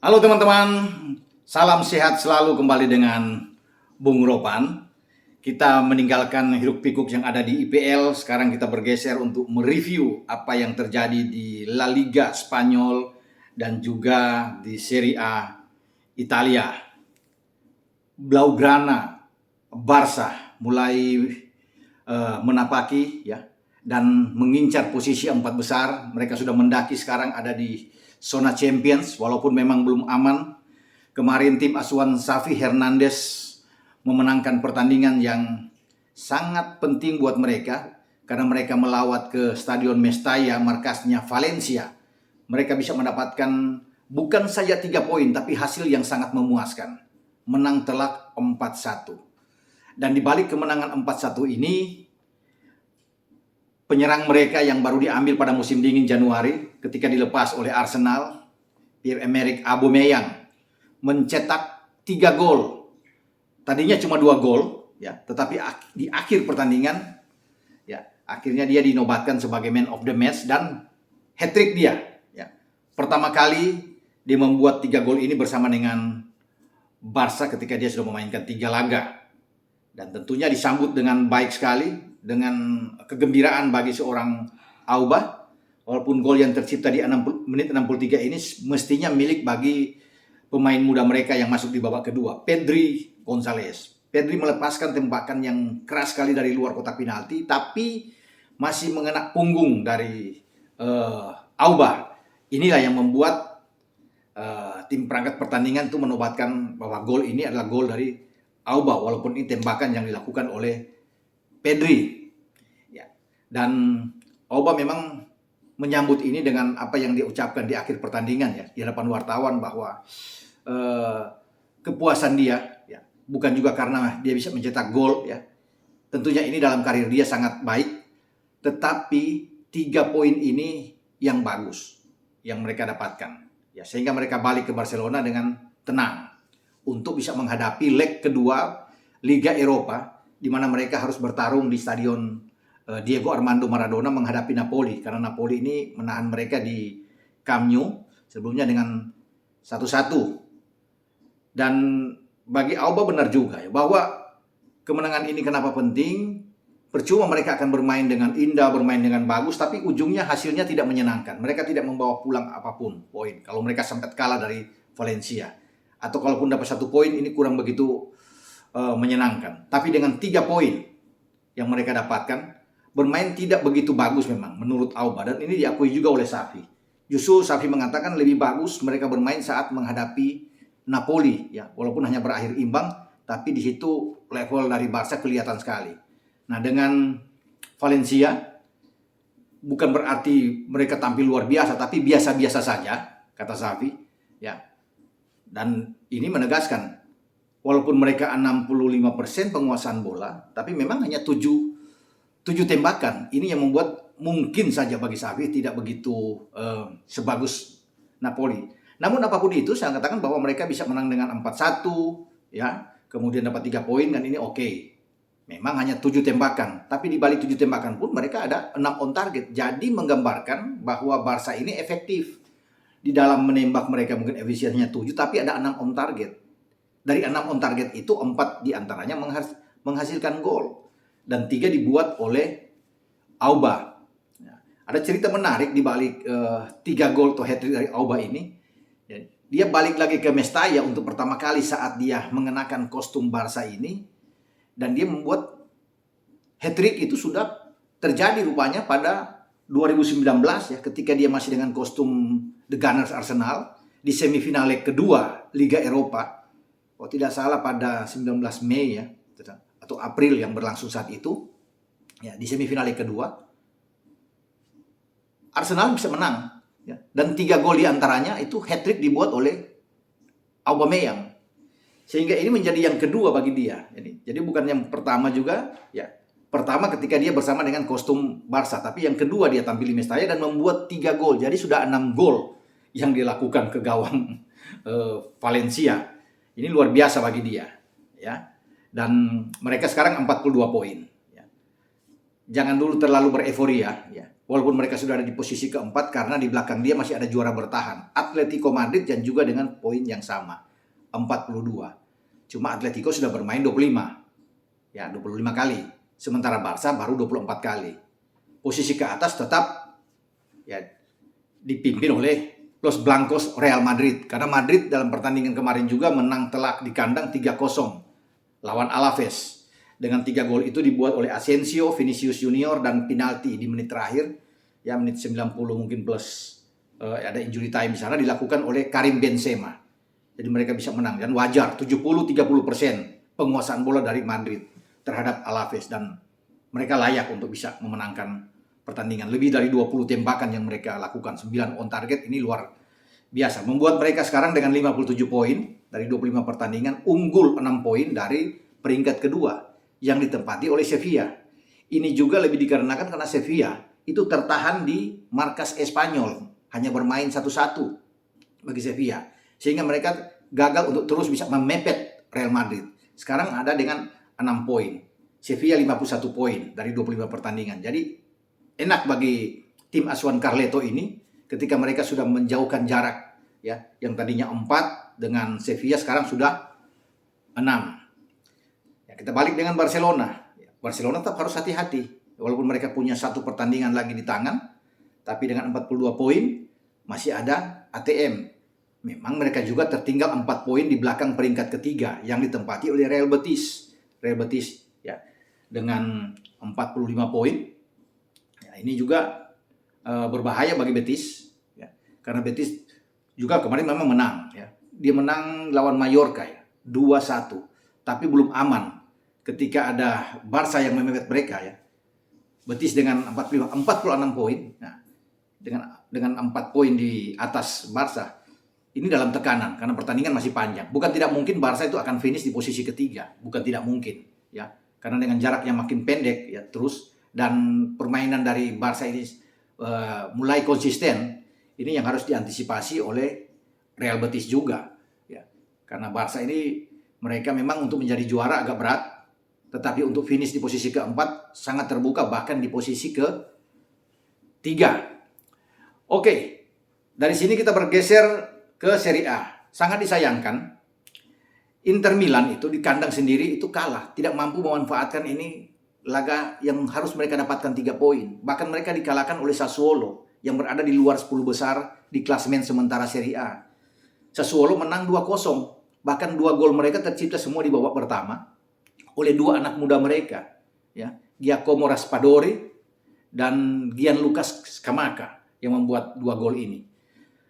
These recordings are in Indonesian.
Halo teman-teman, salam sehat selalu kembali dengan Bung Ropan. Kita meninggalkan hiruk-pikuk yang ada di IPL, sekarang kita bergeser untuk mereview apa yang terjadi di La Liga Spanyol dan juga di Serie A Italia. Blaugrana, Barca mulai menapaki ya dan mengincar posisi 4 besar. Mereka sudah mendaki, sekarang ada di zona Champions walaupun memang belum aman. Kemarin tim asuhan Xavi Hernandez memenangkan pertandingan yang sangat penting buat mereka karena mereka melawat ke Stadion Mestalla, markasnya Valencia. Mereka bisa mendapatkan bukan saja 3 poin tapi hasil yang sangat memuaskan. Menang telak 4-1. Dan di balik kemenangan 4-1 ini, penyerang mereka yang baru diambil pada musim dingin Januari ketika dilepas oleh Arsenal, Pierre-Emerick Aubameyang, mencetak 3 gol. Tadinya cuma 2 gol, ya, tetapi di akhir pertandingan, ya, akhirnya dia dinobatkan sebagai man of the match dan hat-trick dia. Ya. Pertama kali dia membuat 3 gol ini bersama dengan Barca ketika dia sudah memainkan 3 laga. Dan tentunya disambut dengan baik sekali, dengan kegembiraan bagi seorang Auba. Walaupun gol yang tercipta di menit 63 ini mestinya milik bagi pemain muda mereka yang masuk di babak kedua, Pedri Gonzalez. Pedri melepaskan tembakan yang keras sekali dari luar kotak penalti, tapi masih mengena punggung dari Auba. Inilah yang membuat tim perangkat pertandingan itu menobatkan bahwa gol ini adalah gol dari Auba, walaupun ini tembakan yang dilakukan oleh Pedri. Ya. Dan Auba memang menyambut ini dengan apa yang dia ucapkan di akhir pertandingan ya, di hadapan wartawan, bahwa kepuasan dia ya, bukan juga karena dia bisa mencetak gol ya. Tentunya ini dalam karir dia sangat baik, tetapi 3 poin ini yang bagus yang mereka dapatkan. Ya, sehingga mereka balik ke Barcelona dengan tenang untuk bisa menghadapi leg kedua Liga Eropa, di mana mereka harus bertarung di Stadion Diego Armando Maradona menghadapi Napoli, karena Napoli ini menahan mereka di Camp Nou sebelumnya dengan 1-1. Dan bagi Auba benar juga ya, bahwa kemenangan ini kenapa penting. Percuma mereka akan bermain dengan indah, bermain dengan bagus, tapi ujungnya hasilnya tidak menyenangkan. Mereka tidak membawa pulang apapun poin kalau mereka sempat kalah dari Valencia. Atau kalaupun dapat 1 poin, ini kurang begitu menyenangkan. Tapi dengan 3 poin yang mereka dapatkan, bermain tidak begitu bagus memang menurut Auba. Dan ini diakui juga oleh Xavi. Justru Xavi mengatakan lebih bagus mereka bermain saat menghadapi Napoli. Ya, walaupun hanya berakhir imbang, tapi di situ level dari Barca kelihatan sekali. Nah, dengan Valencia bukan berarti mereka tampil luar biasa, tapi biasa-biasa saja, kata Xavi. Ya. Dan ini menegaskan, walaupun mereka 65% penguasaan bola, tapi memang hanya 7 tembakan. Ini yang membuat mungkin saja bagi Xavi tidak begitu sebagus Napoli. Namun apapun itu, saya katakan bahwa mereka bisa menang dengan 4-1, ya, kemudian dapat 3 poin, dan ini oke. Memang hanya 7 tembakan, tapi di balik 7 tembakan pun mereka ada 6 on target. Jadi menggambarkan bahwa Barca ini efektif. Di dalam menembak mereka mungkin efisiennya 7, tapi ada 6 on target. Dari 6 on target itu 4 diantaranya menghasilkan gol. Dan 3 dibuat oleh Auba. Ada cerita menarik di balik 3 gol atau hat-trick dari Auba ini. Dia balik lagi ke Mestalla untuk pertama kali saat dia mengenakan kostum Barca ini. Dan dia membuat hat-trick itu sudah terjadi rupanya pada 2019 ya, ketika dia masih dengan kostum The Gunners Arsenal di semifinal leg kedua Liga Eropa. Kalau tidak salah pada 19 Mei ya, atau April yang berlangsung saat itu. Ya, di semifinal leg kedua Arsenal bisa menang ya, dan 3 gol diantaranya itu hat-trick dibuat oleh Aubameyang. Sehingga ini menjadi yang kedua bagi dia. Jadi bukan yang pertama juga, ya. Pertama ketika dia bersama dengan kostum Barca, tapi yang kedua dia tampil di Mestalla dan membuat 3 gol. Jadi sudah 6 gol yang dilakukan ke gawang Valencia. Ini luar biasa bagi dia, ya. Dan mereka sekarang 42 poin, ya. Jangan dulu terlalu bereforia, ya. Walaupun mereka sudah ada di posisi keempat karena di belakang dia masih ada juara bertahan, Atletico Madrid, dan juga dengan poin yang sama, 42. Cuma Atletico sudah bermain 25 kali. Sementara Barca baru 24 kali. Posisi ke atas tetap ya dipimpin oleh Los Blancos Real Madrid. Karena Madrid dalam pertandingan kemarin juga menang telak di kandang 3-0 lawan Alaves. Dengan 3 gol itu dibuat oleh Asensio, Vinicius Junior, dan penalti di menit terakhir, ya menit 90 mungkin plus ada injury time di sana, dilakukan oleh Karim Benzema. Jadi mereka bisa menang, dan wajar 70-30% penguasaan bola dari Madrid terhadap Alaves, dan mereka layak untuk bisa memenangkan pertandingan. Lebih dari 20 tembakan yang mereka lakukan, 9 on target, ini luar biasa. Membuat mereka sekarang dengan 57 poin dari 25 pertandingan, unggul 6 poin dari peringkat kedua yang ditempati oleh Sevilla. Ini juga lebih dikarenakan karena Sevilla itu tertahan di markas Espanyol, hanya bermain 1-1 bagi Sevilla, sehingga mereka gagal untuk terus bisa memepet Real Madrid. Sekarang ada dengan 6 poin, Sevilla 51 poin dari 25 pertandingan. Jadi enak bagi tim asuhan Carleto ini ketika mereka sudah menjauhkan jarak, ya, yang tadinya 4 dengan Sevilla sekarang sudah 6. Kita balik dengan Barcelona. Barcelona tetap harus hati-hati. Walaupun mereka punya 1 pertandingan lagi di tangan, tapi dengan 42 poin masih ada ATM. Memang mereka juga tertinggal 4 poin di belakang peringkat ketiga yang ditempati oleh Real Betis. Real Betis ya dengan 45 poin. Ya, ini juga berbahaya bagi Betis, ya. Karena Betis juga kemarin memang menang, ya. Dia menang lawan Mallorca ya, 2-1. Tapi belum aman ketika ada Barca yang memepet mereka, ya. Betis dengan 46 poin. Nah, dengan 4 poin di atas Barca. Ini dalam tekanan karena pertandingan masih panjang. Bukan tidak mungkin Barca itu akan finish di posisi ketiga, bukan tidak mungkin, ya. Karena dengan jarak yang makin pendek, ya, terus, dan permainan dari Barca ini mulai konsisten. Ini yang harus diantisipasi oleh Real Betis juga, ya. Karena Barca ini mereka memang untuk menjadi juara agak berat, tetapi untuk finish di posisi keempat sangat terbuka, bahkan di posisi ketiga. Oke, dari sini kita bergeser ke Serie A. Sangat disayangkan, Inter Milan itu di kandang sendiri itu kalah, tidak mampu memanfaatkan ini laga yang harus mereka dapatkan 3 poin. Bahkan mereka dikalahkan oleh Sassuolo yang berada di luar 10 besar di klasemen sementara Serie A. Sassuolo menang 2-0. Bahkan 2 gol mereka tercipta semua di babak pertama oleh 2 anak muda mereka, ya, Giacomo Raspadori dan Gianluca Scamacca yang membuat 2 gol ini.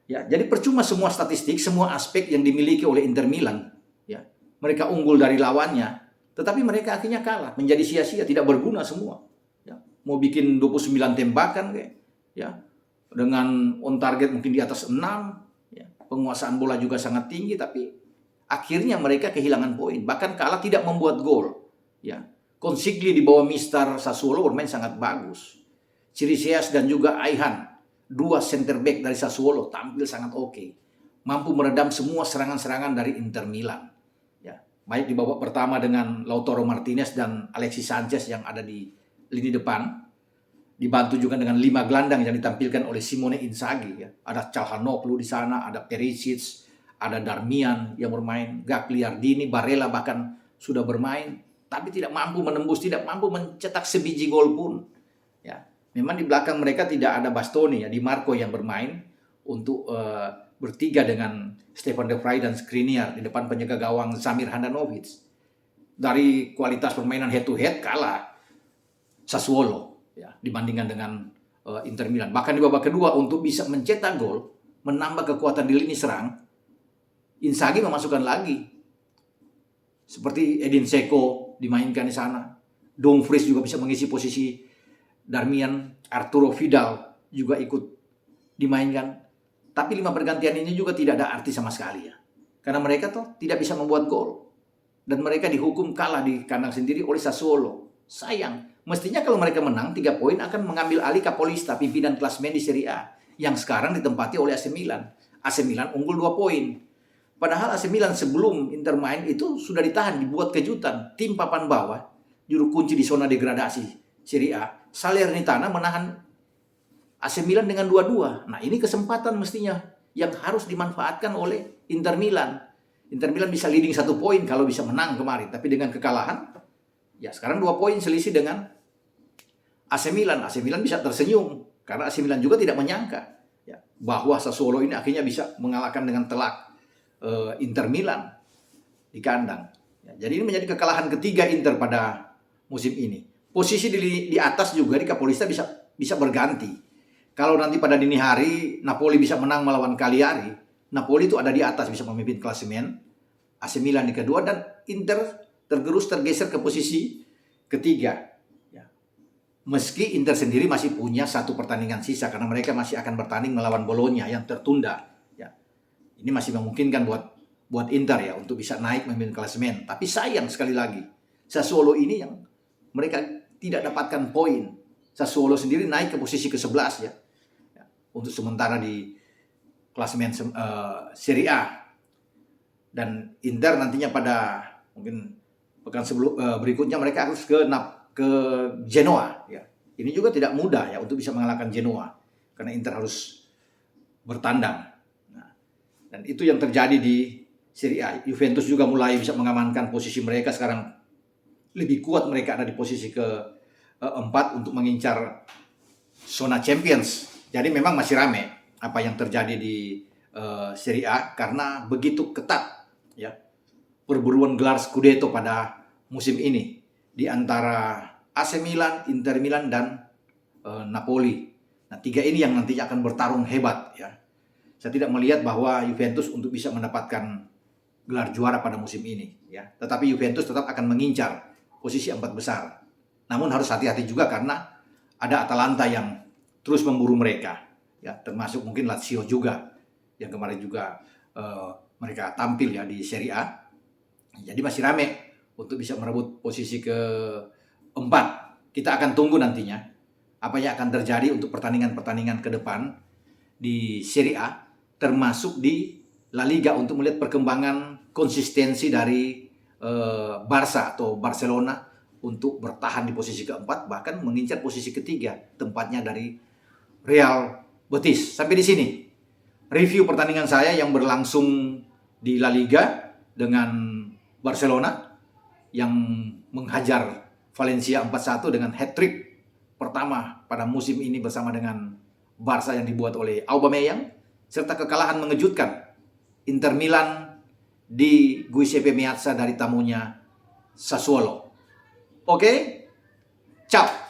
Ya, jadi percuma semua statistik, semua aspek yang dimiliki oleh Inter Milan, ya. Mereka unggul dari lawannya, tetapi mereka akhirnya kalah, menjadi sia-sia, tidak berguna semua. Ya, mau bikin 29 tembakan kayak, ya, dengan on target mungkin di atas 6, ya. Penguasaan bola juga sangat tinggi, tapi akhirnya mereka kehilangan poin, bahkan kalah tidak membuat gol, ya. Consigli di bawah Mister Sassuolo bermain sangat bagus. Chiriseas dan juga Ayhan, 2 center back dari Sassuolo, tampil sangat oke. Mampu meredam semua serangan-serangan dari Inter Milan, ya. Baik di babak pertama dengan Lautaro Martinez dan Alexis Sanchez yang ada di lini depan, dibantu juga dengan 5 gelandang yang ditampilkan oleh Simone Inzaghi, ya. Ada Calhanoglu di sana, ada Perisic, ada Darmian yang bermain, Gagliardini, Barella bahkan sudah bermain, tapi tidak mampu menembus, tidak mampu mencetak sebiji gol pun, ya. Memang di belakang mereka tidak ada Bastoni, ya, Di Marco yang bermain untuk bertiga dengan Stefan De Vrij dan Skriniar di depan penjaga gawang Samir Handanovic. Dari kualitas permainan head to head kalah Sassuolo, ya, dibandingkan dengan Inter Milan. Bahkan di babak kedua untuk bisa mencetak gol, menambah kekuatan di lini serang, Inzaghi memasukkan lagi seperti Edin Dzeko dimainkan di sana. Dumfries juga bisa mengisi posisi Darmian, Arturo Vidal juga ikut dimainkan. Tapi 5 pergantian ini juga tidak ada arti sama sekali, ya. Karena mereka tuh tidak bisa membuat gol. Dan mereka dihukum kalah di kandang sendiri oleh Sassuolo. Sayang, mestinya kalau mereka menang 3 poin akan mengambil alih Capolista, pimpinan klasemen di Serie A, yang sekarang ditempati oleh AC Milan. AC Milan unggul 2 poin. Padahal AC Milan sebelum Inter main itu sudah ditahan, dibuat kejutan. Tim papan bawah, juru kunci di zona degradasi Serie A, Salernitana menahan AC Milan dengan 2-2. Nah, ini kesempatan mestinya yang harus dimanfaatkan oleh Inter Milan. Inter Milan bisa leading 1 poin kalau bisa menang kemarin, tapi dengan kekalahan, ya sekarang 2 poin selisih dengan AC Milan. AC Milan bisa tersenyum karena AC Milan juga tidak menyangka ya, bahwa Sassuolo ini akhirnya bisa mengalahkan dengan telak Inter Milan di kandang. Ya, jadi ini menjadi kekalahan ketiga Inter pada musim ini. Posisi di atas juga di Capolista bisa berganti. Kalau nanti pada dini hari Napoli bisa menang melawan Cagliari, Napoli itu ada di atas bisa memimpin klasemen, AC Milan di kedua, dan Inter tergeser ke posisi ketiga. Meski Inter sendiri masih punya 1 pertandingan sisa karena mereka masih akan bertanding melawan Bologna yang tertunda. Ya, ini masih memungkinkan buat Inter ya untuk bisa naik memimpin klasemen. Tapi sayang sekali lagi, Sassuolo ini yang mereka tidak dapatkan poin. Sassuolo sendiri naik ke posisi ke-11 ya, untuk sementara di klasemen Serie A. Dan Inter nantinya pada mungkin pekan berikutnya mereka harus ke Genoa ya. Ini juga tidak mudah ya untuk bisa mengalahkan Genoa karena Inter harus bertandang. Nah, dan itu yang terjadi di Serie A. Juventus juga mulai bisa mengamankan posisi mereka, sekarang lebih kuat, mereka ada di posisi ke-4 untuk mengincar zona Champions. Jadi memang masih rame apa yang terjadi di Serie A karena begitu ketat ya perburuan gelar Scudetto pada musim ini di antara AC Milan, Inter Milan, dan Napoli. Nah, 3 ini yang nantinya akan bertarung hebat ya. Saya tidak melihat bahwa Juventus untuk bisa mendapatkan gelar juara pada musim ini ya. Tetapi Juventus tetap akan mengincar posisi 4 besar. Namun harus hati-hati juga karena ada Atalanta yang terus memburu mereka ya, termasuk mungkin Lazio juga yang kemarin juga mereka tampil ya di Serie A. Jadi masih rame untuk bisa merebut posisi ke-4. Kita akan tunggu nantinya apa yang akan terjadi untuk pertandingan-pertandingan ke depan di Serie A, termasuk di La Liga, untuk melihat perkembangan konsistensi dari Barca atau Barcelona untuk bertahan di posisi ke-4, bahkan mengincar posisi ke-3, tempatnya dari Real Betis. Sampai di sini review pertandingan saya yang berlangsung di La Liga dengan Barcelona yang menghajar Valencia 4-1 dengan hat-trick pertama pada musim ini bersama dengan Barca yang dibuat oleh Aubameyang, serta kekalahan mengejutkan Inter Milan di Giuseppe Meazza dari tamunya Sassuolo. Oke, ciao.